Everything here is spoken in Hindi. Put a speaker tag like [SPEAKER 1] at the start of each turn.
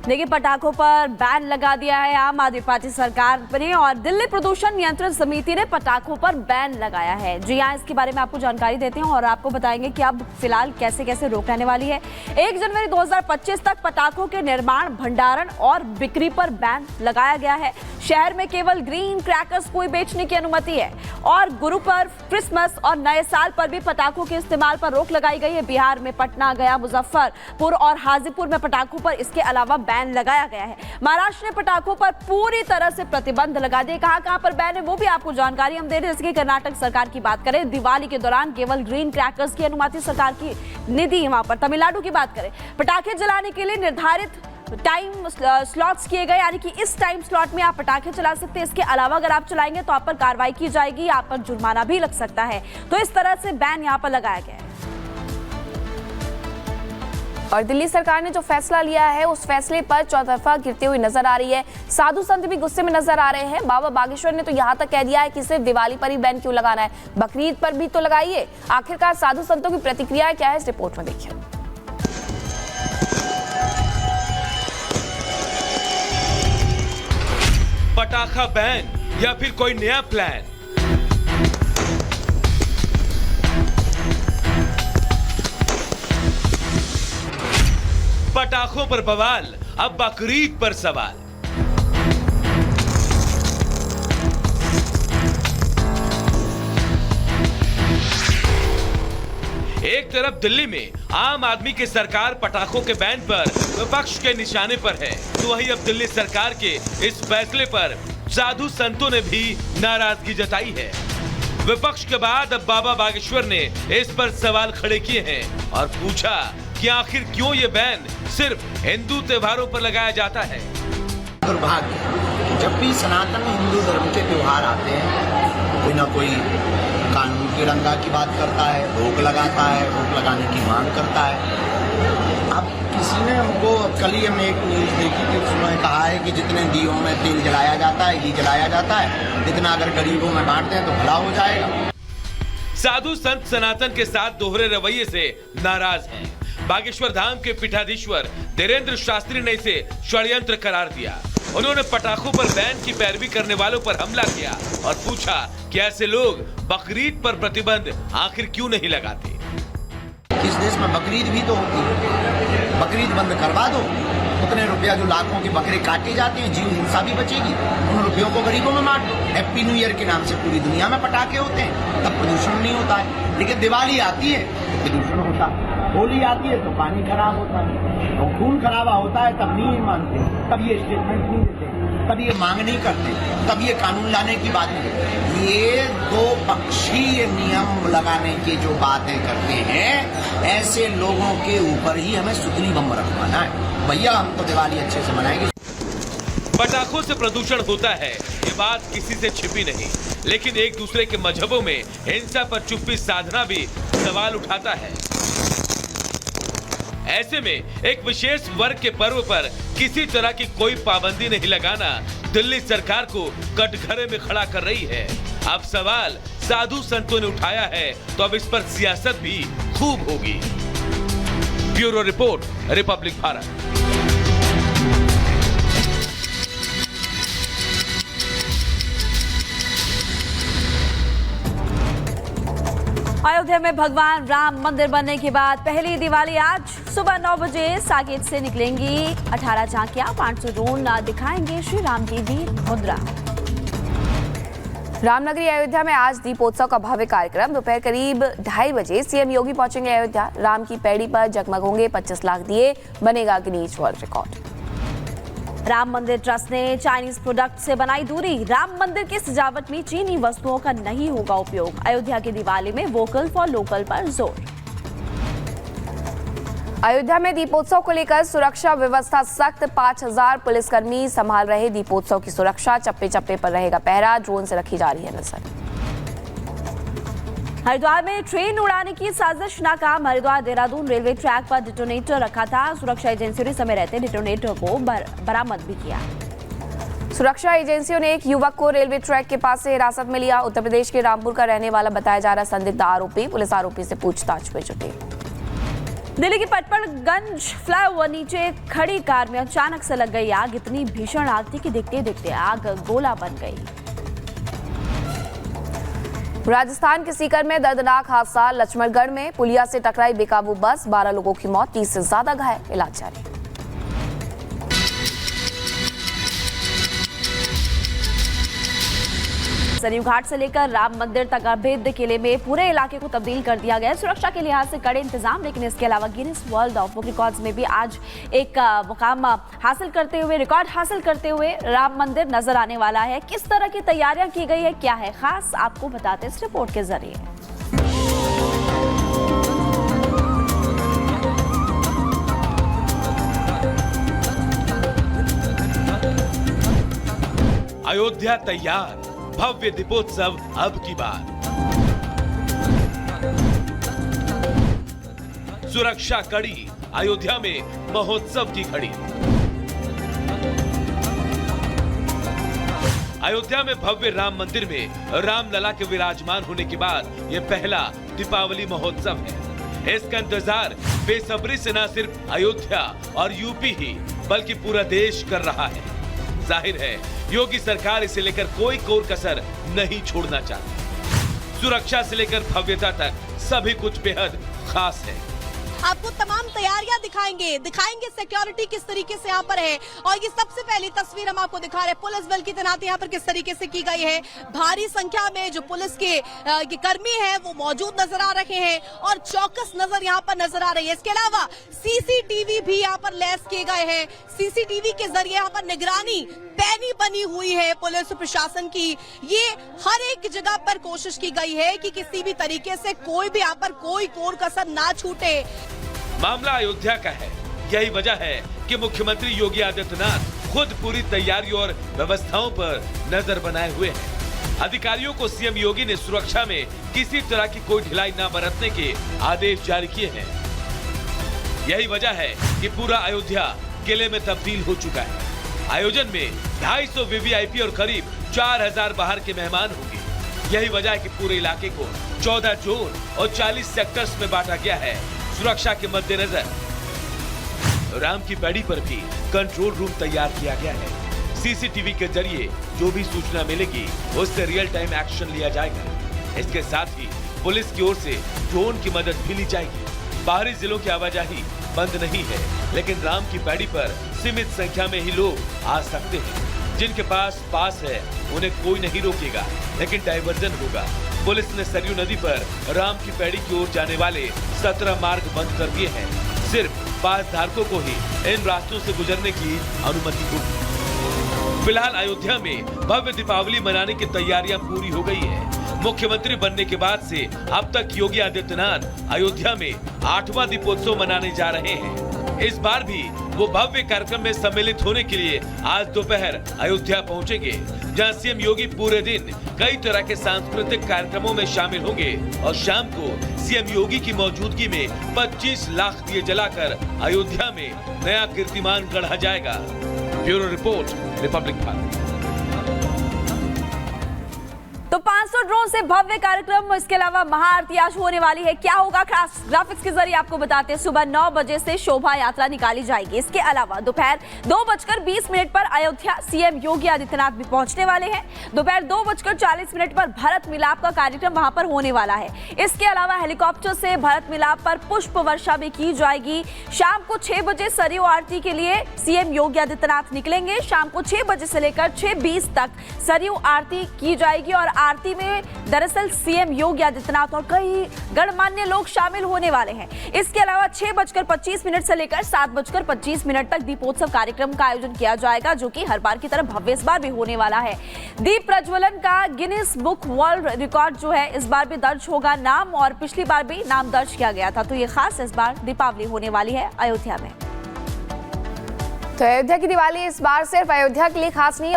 [SPEAKER 1] देखिए, पटाखों पर बैन लगा दिया है आम आदमी पार्टी सरकार ने और दिल्ली प्रदूषण नियंत्रण समिति ने पटाखों पर बैन लगाया है। जी हाँ, इसके बारे में आपको जानकारी देते हैं और आपको बताएंगे कि अब फिलहाल कैसे कैसे रोक रहने वाली है। 1 जनवरी 2025 तक पटाखों के निर्माण, भंडारण और बिक्री पर बैन लगाया गया है। शहर में केवल ग्रीन क्रैकर्स को ही बेचने की अनुमति है और गुरु पर्व, क्रिसमस और नए साल पर भी पटाखों के इस्तेमाल पर रोक लगाई गई है। बिहार में पटना, गया, मुजफ्फरपुर और हाजीपुर में पटाखों पर इसके अलावा बैन लगाया गया है। महाराष्ट्र ने पटाखों पर पूरी तरह से प्रतिबंध लगा दिए। कहां पर बैन है वो भी आपको जानकारी हम दे रहे हैं। जैसे कि कर्नाटक सरकार की बात करें, दिवाली के दौरान केवल ग्रीन क्रैकर्स की अनुमति सरकार की ने दी। वहां पर तमिलनाडु की बात करें, पटाखे जलाने के लिए निर्धारित टाइम स्लॉट्स किए गए, यानी कि इस टाइम स्लॉट में आप पटाखे चला सकते हैं। इसके अलावा अगर आप चलाएंगे तो आप पर कार्रवाई की जाएगी, आप पर जुर्माना भी लग सकता है। तो इस तरह से बैन यहां पर लगाया गया है।
[SPEAKER 2] और दिल्ली सरकार ने जो फैसला लिया है उस फैसले पर चौतरफा गिरते हुए नजर आ रही है। साधु संत भी गुस्से में नजर आ रहे हैं। बाबा बागेश्वर ने तो यहाँ तक कह दिया है कि सिर्फ दिवाली पर ही बैन क्यों लगाना है, बकरीद पर भी तो लगाइए। आखिरकार साधु संतों की प्रतिक्रिया क्या है, इस रिपोर्ट में देखिए।
[SPEAKER 3] पटाखा बैन या फिर कोई नया प्लान? पटाखों पर बवाल, अब बकरीद पर सवाल। एक तरफ दिल्ली में आम आदमी की सरकार पटाखों के बैन पर विपक्ष के निशाने पर है, तो वहीं अब दिल्ली सरकार के इस फैसले पर साधु संतों ने भी नाराजगी जताई है। विपक्ष के बाद अब बाबा बागेश्वर ने इस पर सवाल खड़े किए हैं और पूछा कि आखिर क्यों ये बैन सिर्फ हिंदू त्योहारों पर लगाया जाता है।
[SPEAKER 4] दुर्भाग्य, जब भी सनातन हिंदू धर्म के त्योहार आते हैं, कोई ना कोई कानून की रंगा की बात करता है, रोक लगाता है, रोक लगाने की मांग करता है। अब किसी ने हमको, कल ही हमने एक न्यूज देखी कि उसमें कहा है कि जितने दियों में तेल जलाया जाता है, घी जलाया जाता है, इतना अगर गरीबों में बांट दें तो भला हो जाएगा।
[SPEAKER 3] साधु संत सनातन के साथ दोहरे रवैये से नाराज हैं। बागेश्वर धाम के पीठाधीश्वर धीरेन्द्र शास्त्री ने इसे षड्यंत्र करार दिया। उन्होंने पटाखों पर बैन की पैरवी करने वालों पर हमला किया और पूछा कि ऐसे लोग बकरीद पर प्रतिबंध आखिर क्यों नहीं लगाते।
[SPEAKER 4] इस देश में बकरीद भी तो होती है, बकरीद बंद करवा दो, उतने रुपया जो लाखों के बकरे काटे जाते हैं, जीव हिंसा भी बचेगी, उन रुपयों को गरीबों में बांट दो। हैप्पी न्यू ईयर के नाम से पूरी दुनिया में पटाखे होते हैं, तब प्रदूषण नहीं होता है। लेकिन दिवाली आती है तो प्रदूषण होता है, होली आती है तो पानी खराब होता है, तो खून खराबा होता है, तब नहीं मानते, तब ये स्टेटमेंट नहीं देते, तब ये मांग नहीं करते, तब ये कानून लाने की बात नहीं करते। ये दो पक्षीय नियम लगाने की जो बातें करते हैं, ऐसे लोगों के ऊपर ही हमें सुतली बम रखवाना है। भैया, हम तो दिवाली अच्छे से मनाएंगे।
[SPEAKER 3] पटाखों से प्रदूषण होता है, ये बात किसी से छिपी नहीं, लेकिन एक दूसरे के मजहबों में हिंसा पर चुप्पी साधना भी सवाल उठाता है। ऐसे में एक विशेष वर्ग के पर्व पर किसी तरह की कोई पाबंदी नहीं लगाना दिल्ली सरकार को कटघरे में खड़ा कर रही है। अब सवाल साधु संतों ने उठाया है, तो अब इस पर सियासत भी खूब होगी। Bureau report, Republic Bharat.
[SPEAKER 1] Ayodhya में भगवान राम मंदिर बनने के बाद पहली दिवाली आज सुबह 9 बजे साकेत से निकलेंगी 18 झांकियां। 500 ड्रोन दिखाएंगे श्री राम की वीर मुद्रा।
[SPEAKER 2] रामनगरी अयोध्या में आज दीपोत्सव का भव्य कार्यक्रम। दोपहर करीब 2:30 बजे सीएम योगी पहुंचेंगे अयोध्या। राम की पैड़ी पर जगमग होंगे 25 लाख दिए, बनेगा गिनीज वर्ल्ड रिकॉर्ड।
[SPEAKER 1] राम मंदिर ट्रस्ट ने चाइनीज प्रोडक्ट से बनाई दूरी। राम मंदिर की सजावट में चीनी वस्तुओं का नहीं होगा उपयोग। अयोध्या की दिवाली में वोकल फॉर लोकल पर जोर।
[SPEAKER 2] अयोध्या में दीपोत्सव को लेकर सुरक्षा व्यवस्था सख्त। 5000 पुलिसकर्मी संभाल रहे दीपोत्सव की सुरक्षा। चप्पे चप्पे पर रहेगा पहरा। ड्रोन से रखी जा रही है नजर।
[SPEAKER 1] हरिद्वार में ट्रेन उड़ाने की साजिश नाकाम। हरिद्वार देहरादून रेलवे ट्रैक पर डिटोनेटर रखा था। सुरक्षा एजेंसियों ने समय रहते डिटोनेटर को बरामद भी किया।
[SPEAKER 2] सुरक्षा एजेंसियों ने एक युवक को रेलवे ट्रैक के पास से हिरासत में लिया। उत्तर प्रदेश के रामपुर का रहने वाला बताया जा रहा संदिग्ध आरोपी। पुलिस आरोपी से पूछताछ में जुटी।
[SPEAKER 1] दिल्ली की पटपड़गंज फ्लाईओवर नीचे खड़ी कार में अचानक से लग गई आग। इतनी भीषण आग थी कि देखते देखते आग गोला बन गई।
[SPEAKER 2] राजस्थान के सीकर में दर्दनाक हादसा। लक्ष्मणगढ़ में पुलिया से टकराई बेकाबू बस, 12 लोगों की मौत, 30 से ज्यादा घायल, इलाज जारी।
[SPEAKER 1] सरयू घाट से लेकर राम मंदिर तक अभेद्य किले में पूरे इलाके को तब्दील कर दिया गया है। सुरक्षा के लिहाज से कड़े इंतजाम, लेकिन इसके अलावा Guinness world of book records में भी आज एक मुकाम हासिल करते हुए, रिकॉर्ड हासिल करते हुए राम मंदिर नजर आने वाला है। किस तरह की तैयारियां की गई है, क्या है खास, आपको बताते हैं इस रिपोर्ट के जरिए।
[SPEAKER 3] अयोध्या तैयार, भव्य दीपोत्सव अब की बात। सुरक्षा कड़ी, अयोध्या में महोत्सव की घड़ी। अयोध्या में भव्य राम मंदिर में रामलला के विराजमान होने के बाद यह पहला दीपावली महोत्सव है। इसका इंतजार बेसब्री से न सिर्फ अयोध्या और यूपी ही बल्कि पूरा देश कर रहा है। जाहिर है योगी सरकार इसे लेकर कोई कोर कसर नहीं छोड़ना चाहती। सुरक्षा से लेकर भव्यता तक सभी कुछ बेहद खास है।
[SPEAKER 5] आपको तमाम तैयारियां दिखाएंगे सिक्योरिटी किस तरीके से यहाँ पर है। और ये सबसे पहली तस्वीर हम आपको दिखा रहे हैं, पुलिस बल की तैनाती यहाँ पर किस तरीके से की गई है। भारी संख्या में जो पुलिस के कर्मी हैं वो मौजूद नजर आ रहे हैं और चौकस नजर यहाँ पर नजर आ रही है। इसके अलावा सीसीटीवी भी यहाँ पर लैस किए गए हैं। सीसीटीवी के जरिए यहाँ पर निगरानी पैनी बनी हुई है पुलिस प्रशासन की। ये हर एक जगह पर कोशिश की गई है कि किसी भी तरीके से कोई भी यहाँ पर कोई कोर कसर ना छूटे।
[SPEAKER 3] मामला अयोध्या का है, यही वजह है कि मुख्यमंत्री योगी आदित्यनाथ खुद पूरी तैयारी और व्यवस्थाओं पर नजर बनाए हुए हैं। अधिकारियों को सीएम योगी ने सुरक्षा में किसी तरह की कोई ढिलाई न बरतने के आदेश जारी किए हैं। यही वजह है कि पूरा अयोध्या किले में तब्दील हो चुका है। आयोजन में 250 वीवीआईपी और करीब 4000 बाहर के मेहमान होंगे। यही वजह है कि पूरे इलाके को 14 जोन और 40 सेक्टर्स में बांटा गया है। सुरक्षा के मद्देनजर राम की पैड़ी पर भी कंट्रोल रूम तैयार किया गया है। सीसीटीवी के जरिए जो भी सूचना मिलेगी उससे रियल टाइम एक्शन लिया जाएगा। इसके साथ ही पुलिस की ओर से ड्रोन की मदद भी ली जाएगी। बाहरी जिलों की आवाजाही बंद नहीं है, लेकिन राम की पैड़ी पर सीमित संख्या में ही लोग आ सकते हैं। जिनके पास है उन्हें कोई नहीं रोकेगा, लेकिन डायवर्जन होगा। पुलिस ने सरयू नदी पर राम की पैड़ी की ओर जाने वाले 17 मार्ग बंद कर दिए हैं। सिर्फ पास धारकों को ही इन रास्तों से गुजरने की अनुमति होगी। फिलहाल अयोध्या में भव्य दीपावली मनाने की तैयारियां पूरी हो गई है। मुख्यमंत्री बनने के बाद से अब तक योगी आदित्यनाथ अयोध्या में 8वां दीपोत्सव मनाने जा रहे हैं। इस बार भी वो भव्य कार्यक्रम में सम्मिलित होने के लिए आज दोपहर अयोध्या पहुंचेंगे, जहां सीएम योगी पूरे दिन कई तरह के सांस्कृतिक कार्यक्रमों में शामिल होंगे और शाम को सीएम योगी की मौजूदगी में 25 लाख दिए जलाकर अयोध्या में नया कीर्तिमान गढ़ा जाएगा। Bureau report, Republic Bharat.
[SPEAKER 1] तो 500 ड्रोन से भव्य कार्यक्रम, इसके अलावा महाआरती आज होने वाली है। क्या होगा खास, ग्राफिक्स के जरिए आपको बताते हैं। सुबह 9 बजे से शोभा यात्रा निकाली जाएगी। इसके अलावा दोपहर 2:20 पर अयोध्या सीएम योगी आदित्यनाथ भी पहुंचने वाले हैं। दोपहर 2:40 पर भारत मिलाप का कार्यक्रम वहां पर होने वाला है। इसके अलावा हेलीकॉप्टर से भारत मिलाप पर पुष्प वर्षा भी की जाएगी। शाम को 6 बजे सरयू आरती के लिए सीएम योगी आदित्यनाथ निकलेंगे। शाम को 6 बजे से लेकर 6:20 तक सरयू आरती की जाएगी और आरती में दरअसल सीएम योगी आदित्यनाथ और कई गणमान्य लोग शामिल होने वाले हैं। इसके अलावा 6:25 से लेकर 7:25 तक दीपोत्सव कार्यक्रम का आयोजन किया जाएगा, जो कि हर बार की तरह भव्य इस बार भी होने वाला है। दीप प्रज्वलन का गिनीज बुक वर्ल्ड रिकॉर्ड जो है इस बार भी दर्ज होगा नाम, और पिछली बार भी नाम दर्ज किया गया था। तो ये खास इस बार दीपावली होने वाली है अयोध्या में।
[SPEAKER 2] तो अयोध्या की दिवाली इस बार सिर्फ अयोध्या के लिए खास नहीं है।